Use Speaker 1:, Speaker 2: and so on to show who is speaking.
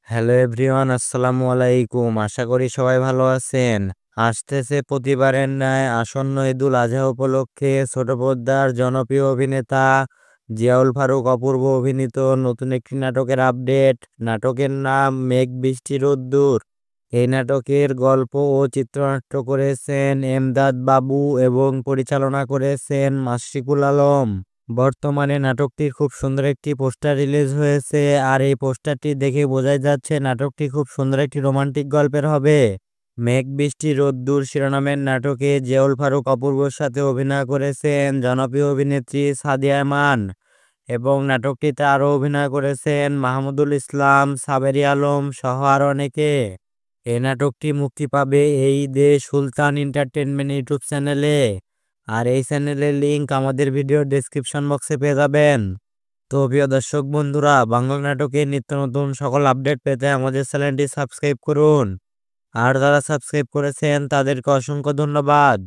Speaker 1: Hello everyone, আসসালামু আলাইকুম। আশা করি সবাই ভালো আছেন। আসতেছে প্রতিবারের ন্যায় আসন্ন ঈদুল আজহা উপলক্ষে ছোট পর্দার জনপ্রিয় অভিনেতা জিয়াউল ফারুক অপূর্ব অভিনীত নতুন একটি নাটকের আপডেট। নাটকের নাম মেঘ বৃষ্টি রোদ্দুর। এই নাটকের গল্প ও চিত্রনাট্য করেছেন এমদাদ বাবু এবং পরিচালনা করেছেন মাশরিকুল আলম। বর্তমানে নাটকটির খুব সুন্দর একটি পোস্টার রিলিজ হয়েছে, আর এই পোস্টারটি দেখে বোঝাই যাচ্ছে নাটকটি খুব সুন্দর একটি রোমান্টিক গল্পের হবে। মেঘ বৃষ্টি রোদ্দুর শিরোনামের নাটকে জিয়াউল ফারুক অপূর্বর সাথে অভিনয় করেছেন জনপ্রিয় অভিনেত্রী সাদিয়া আমান এবং নাটকটিতে আরও অভিনয় করেছেন মাহমুদুল ইসলাম, সাবেরি আলম সহ আরও অনেকে। এই নাটকটি মুক্তি পাবে এই ঈদে সুলতান এন্টারটেনমেন্ট ইউটিউব চ্যানেলে। আর এই চ্যানেলের লিংক আমাদের ভিডিওর ডেসক্রিপশন বক্সে পেয়ে যাবেন। তো প্রিয় দর্শক বন্ধুরা, বাংলা নাটকের নিত্য নতুন সকল আপডেট পেতে আমাদের চ্যানেলটি সাবস্ক্রাইব করুন। আর যারা সাবস্ক্রাইব করেছেন তাদেরকে অসংখ্য ধন্যবাদ।